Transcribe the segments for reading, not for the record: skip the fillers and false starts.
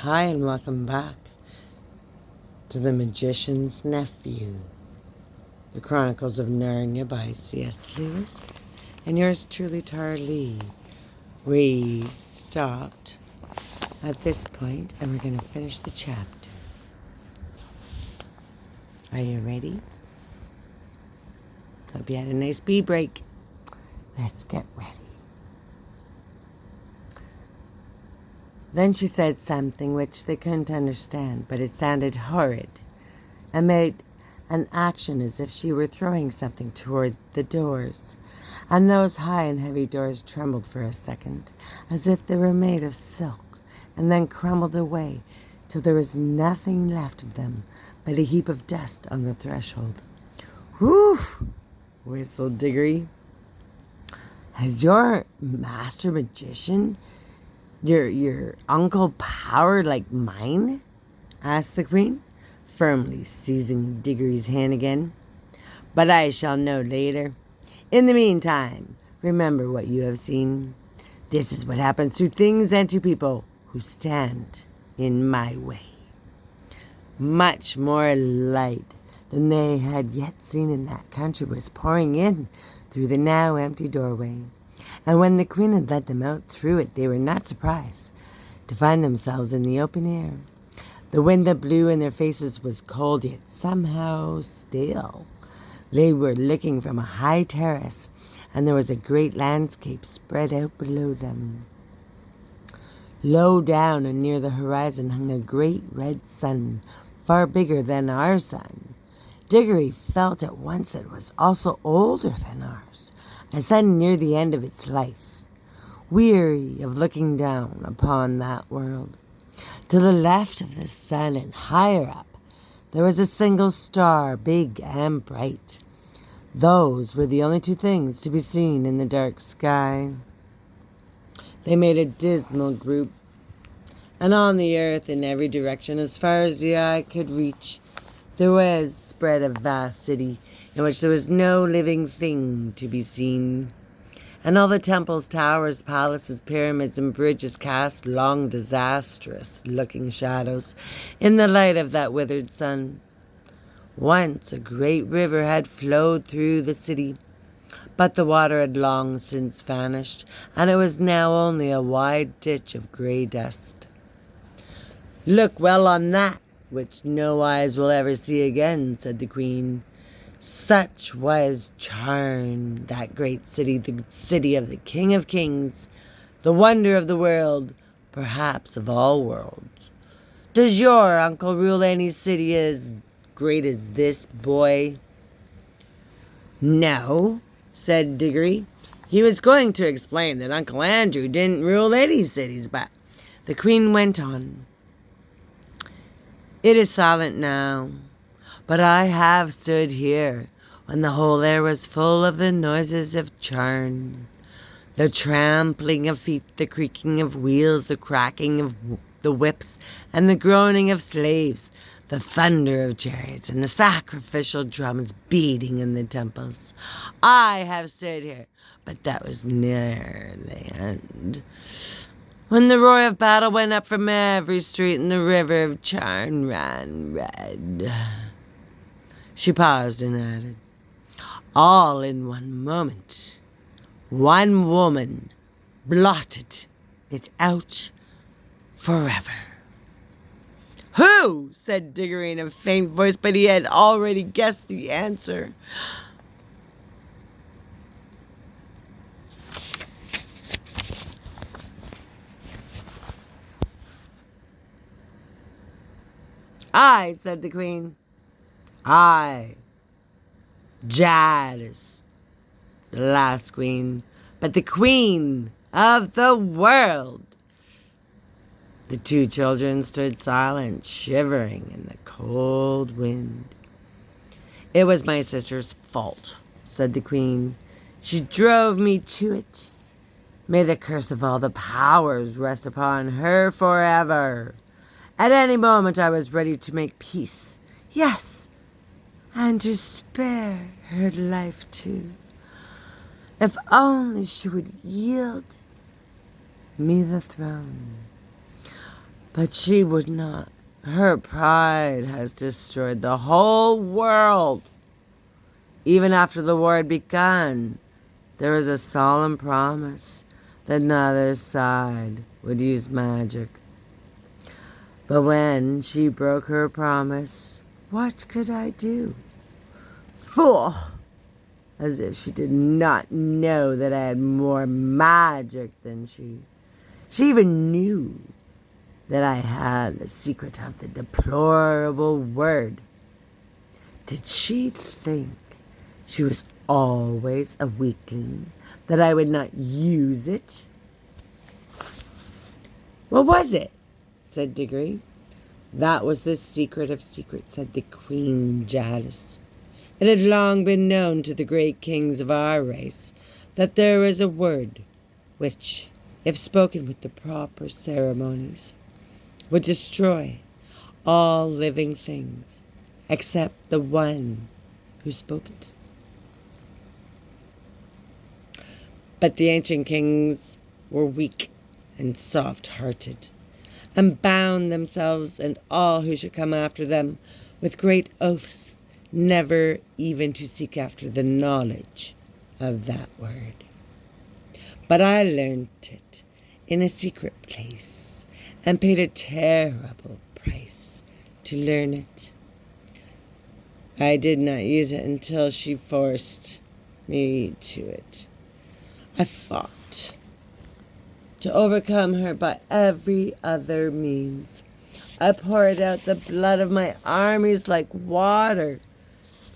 Hi and welcome back to The Magician's Nephew, The Chronicles of Narnia by C.S. Lewis, and yours truly, TRULEE. We stopped at this point and we're going to finish the chapter. Are you ready? Hope you had a nice bee break. Let's get ready. Then she said something which they couldn't understand, but it sounded horrid, and made an action as if she were throwing something toward the doors. And those high and heavy doors trembled for a second, as if they were made of silk, and then crumbled away till there was nothing left of them but a heap of dust on the threshold. "Whew!" whistled Diggory. "Has your master magician your uncle power like mine?" asked the Queen, firmly seizing Diggory's hand again. "But I shall know later. In the meantime, remember what you have seen. This is what happens to things and to people who stand in my way." Much more light than they had yet seen in that country was pouring in through the now empty doorway, and when the Queen had led them out through it, they were not surprised to find themselves in the open air. The wind that blew in their faces was cold, yet somehow still. They were looking from a high terrace, and there was a great landscape spread out below them. Low down and near the horizon hung a great red sun, far bigger than our sun. Diggory felt at once that it was also older than ours, a sun near the end of its life, weary of looking down upon that world. To the left of the sun and higher up, there was a single star, big and bright. Those were the only two things to be seen in the dark sky. They made a dismal group, and on the earth, in every direction, as far as the eye could reach, there was spread a vast city in which there was no living thing to be seen. And all the temples, towers, palaces, pyramids, and bridges cast long, disastrous-looking shadows in the light of that withered sun. Once a great river had flowed through the city, but the water had long since vanished, and it was now only a wide ditch of grey dust. "Look well on that, which no eyes will ever see again," said the Queen. Such was Charn, that great city, the city of the King of Kings, the wonder of the world, perhaps of all worlds. "Does your uncle rule any city as great as this, boy?" "No," said Diggory. He was going to explain that Uncle Andrew didn't rule any cities, but the Queen went on. "It is silent now, but I have stood here when the whole air was full of the noises of Charn. The trampling of feet, the creaking of wheels, the cracking of the whips, and the groaning of slaves, the thunder of chariots, and the sacrificial drums beating in the temples. I have stood here, but that was near the end, when the roar of battle went up from every street and the river of Charn ran red." She paused and added, "All in one moment. One woman blotted it out forever." "Who?" said Diggory in a faint voice, but he had already guessed the answer. "I," said the Queen. "I, Jadis, the last queen, but the Queen of the world." The two children stood silent, shivering in the cold wind. "It was my sister's fault," said the Queen. "She drove me to it. May the curse of all the powers rest upon her forever. At any moment I was ready to make peace. Yes, and to spare her life too. If only she would yield me the throne. But she would not. Her pride has destroyed the whole world. Even after the war had begun, there was a solemn promise that neither side would use magic. But when she broke her promise, what could I do? Fool! As if she did not know that I had more magic than she. She even knew that I had the secret of the deplorable word. Did she think she was always a weakling, that I would not use it? What was it? Said Diggory. That was the secret of secrets, said the Queen Jadis. It had long been known to the great kings of our race that there is a word which, if spoken with the proper ceremonies, would destroy all living things except the one who spoke it. But the ancient kings were weak and soft-hearted, and bound themselves and all who should come after them with great oaths, never even to seek after the knowledge of that word. But I learnt it in a secret place, and paid a terrible price to learn it. I did not use it until she forced me to it. I fought to overcome her by every other means. I poured out the blood of my armies like water.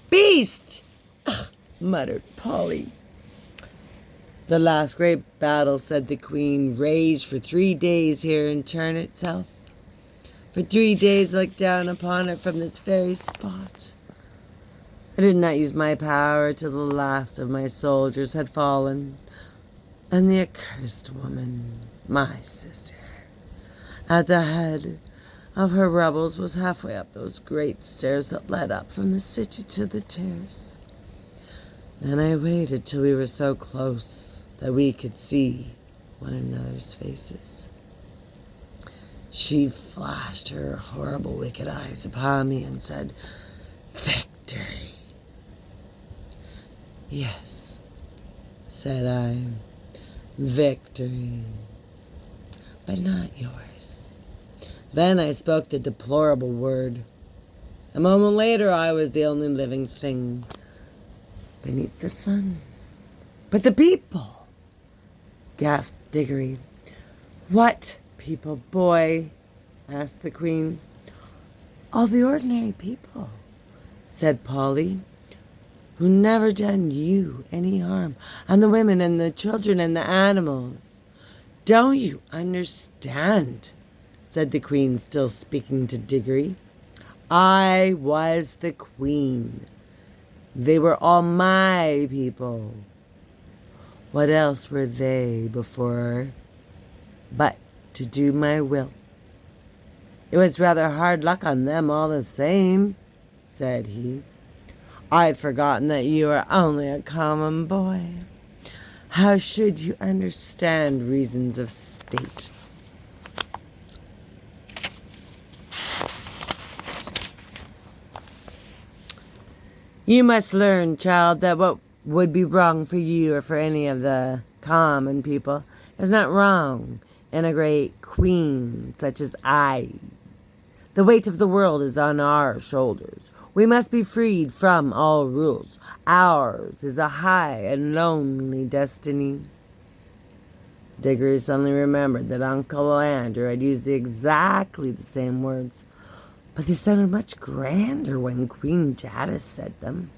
Beast! Ugh, muttered Polly. The last great battle, said the Queen, raged for 3 days here in Turn itself. For 3 days I looked down upon it from this very spot. I did not use my power till the last of my soldiers had fallen, and the accursed woman, my sister, at the head of her rebels, was halfway up those great stairs that led up from the city to the terrace. Then I waited till we were so close that we could see one another's faces. She flashed her horrible wicked eyes upon me and said, "Victory." "Yes," said I, "victory, but not yours." Then I spoke the deplorable word. A moment later I was the only living thing beneath the sun. "But the people," gasped Diggory. "What people, boy?" asked the Queen. "All the ordinary people," said Polly, "who never done you any harm, and the women and the children and the animals." "Don't you understand?" said the Queen, still speaking to Diggory. "I was the Queen. They were all my people. What else were they before but to do my will? It was rather hard luck on them all the same," said he. "I'd forgotten that you are only a common boy. How should you understand reasons of state?" "You must learn, child, that what would be wrong for you or for any of the common people is not wrong in a great queen such as I. The weight of the world is on our shoulders. We must be freed from all rules. Ours is a high and lonely destiny." Diggory suddenly remembered that Uncle Andrew had used exactly the same words, but they sounded much grander when Queen Jadis said them.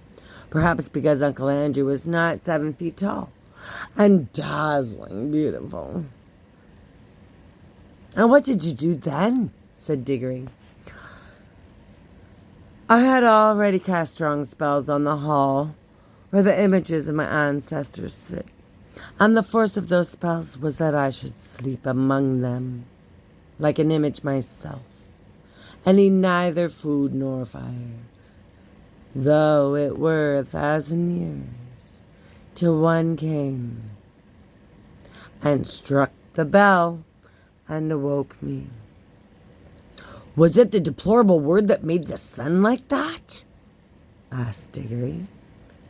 Perhaps because Uncle Andrew was not 7 feet tall and dazzling beautiful. "And what did you do then?" said Diggory. "I had already cast strong spells on the hall where the images of my ancestors sit, and the force of those spells was that I should sleep among them, like an image myself, and eat neither food nor fire, though it were 1,000 years, till one came and struck the bell and awoke me. Was it the deplorable word that made the sun like that? Asked Diggory.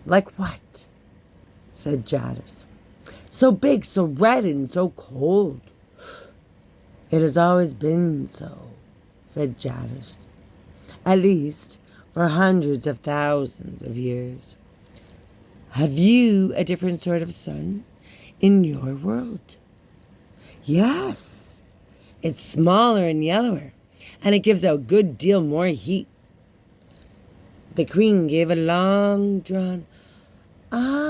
Like what? Said Jadis. So big, so red, and so cold. It has always been so, said Jadis. At least for hundreds of thousands of years. Have you a different sort of sun in your world? Yes. It's smaller and yellower, and it gives out a good deal more heat. The queen gave a long drawn oh.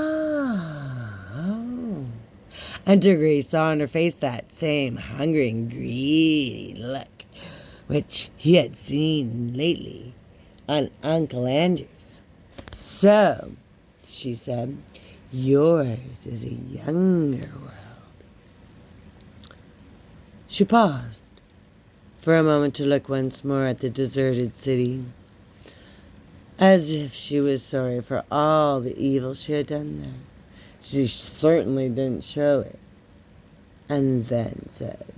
And Diggory saw on her face that same hungry and greedy look which he had seen lately on Uncle Andrew's. So, she said, yours is a younger world. She paused for a moment to look once more at the deserted city, as if she was sorry for all the evil she had done there. She certainly didn't show it. And then said,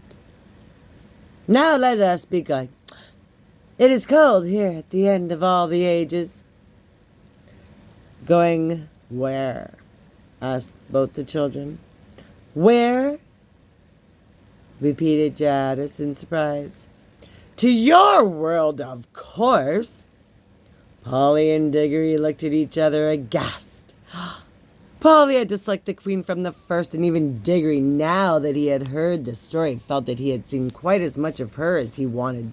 now let us be going. It is cold here at the end of all the ages. Going where? Asked both the children. Where? Repeated Jadis in surprise. To your world, of course. Polly and Diggory looked at each other aghast. Polly had disliked the queen from the first, and even Diggory, now that he had heard the story, felt that he had seen quite as much of her as he wanted.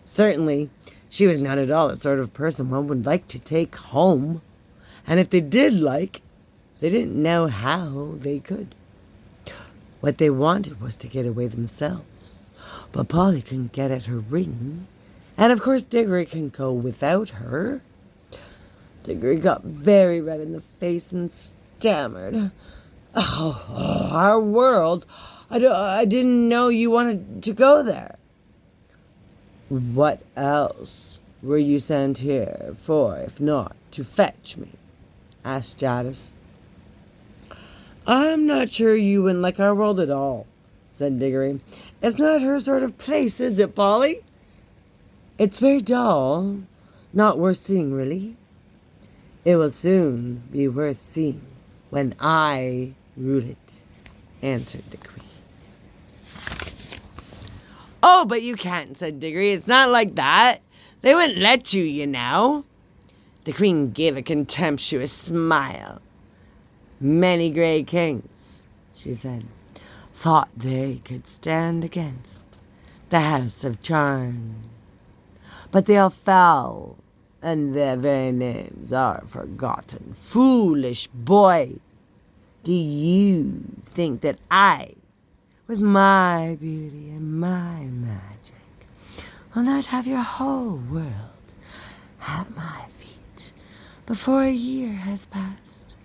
Certainly, she was not at all the sort of person one would like to take home. And if they did like, they didn't know how they could. What they wanted was to get away themselves. But Polly couldn't get at her ring. And of course Diggory can go without her. Diggory got very red in the face and stammered. Oh, our world. I didn't know you wanted to go there. What else were you sent here for, if not to fetch me? Asked Jadis. I'm not sure you wouldn't like our world at all, said Diggory. It's not her sort of place, is it, Polly? It's very dull. Not worth seeing, really. It will soon be worth seeing when I rule it, answered the queen. Oh, but you can't, said Diggory. It's not like that. They wouldn't let you, you know. The queen gave a contemptuous smile. Many great kings, she said, thought they could stand against the house of Charn. But they all fell, and their very names are forgotten. Foolish boy, do you think that I, with my beauty and my magic, will not have your whole world at my feet before a year has passed?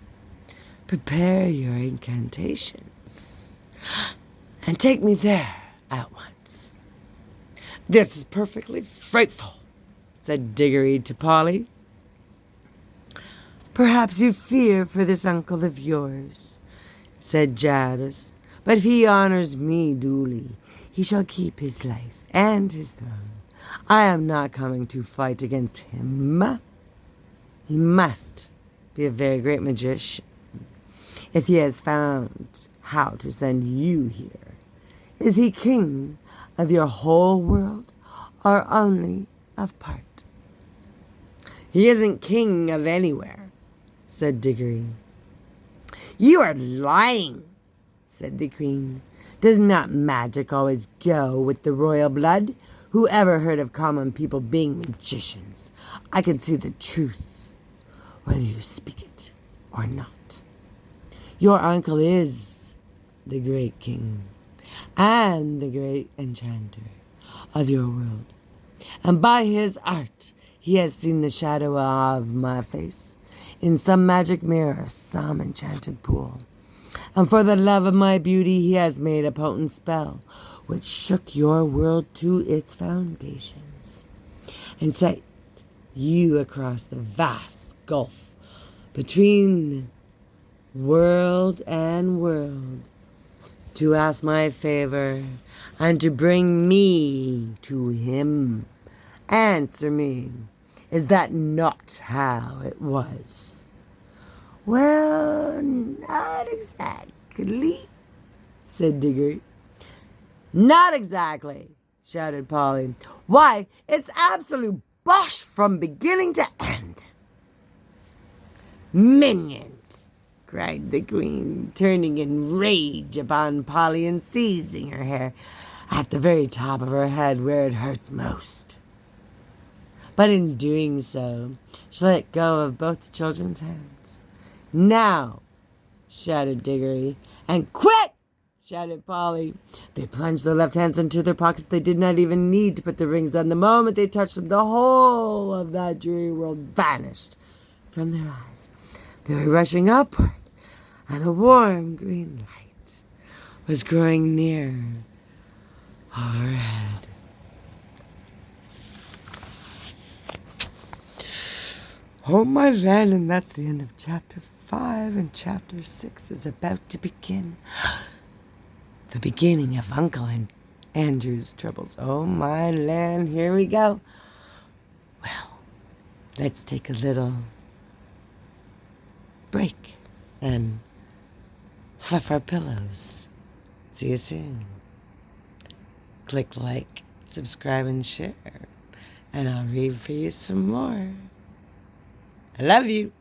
Prepare your incantations and take me there at once. This is perfectly frightful, said Diggory to Polly. Perhaps you fear for this uncle of yours, said Jadis, but if he honors me duly, he shall keep his life and his throne. I am not coming to fight against him. He must be a very great magician if he has found how to send you here. Is he king of your whole world or only of part? He isn't king of anywhere, said Diggory. You are lying, said the queen. Does not magic always go with the royal blood? Who ever heard of common people being magicians? I can see the truth, whether you speak it or not. Your uncle is the great king and the great enchanter of your world. And by his art, he has seen the shadow of my face in some magic mirror, some enchanted pool. And for the love of my beauty, he has made a potent spell which shook your world to its foundations and set you across the vast gulf between world and world to ask my favor and to bring me to him Answer me. Is that not how it was? Well, not exactly, said Diggory. Not exactly, shouted Polly. Why, it's absolute bosh from beginning to end. Minions, cried the Queen, turning in rage upon Polly and seizing her hair at the very top of her head where it hurts most. But in doing so, she let go of both the children's hands. Now, shouted Diggory, and quick! Shouted Polly. They plunged their left hands into their pockets. They did not even need to put the rings on. The moment they touched them, the whole of that dreary world vanished from their eyes. They were rushing upward, and a warm green light was growing near overhead. Oh, my land, and that's the end of chapter 5, and chapter 6 is about to begin. The beginning of Uncle and Andrew's troubles. Oh, my land, here we go. Well, let's take a little break and fluff our pillows. See you soon. Click like, subscribe, and share, and I'll read for you some more. I love you.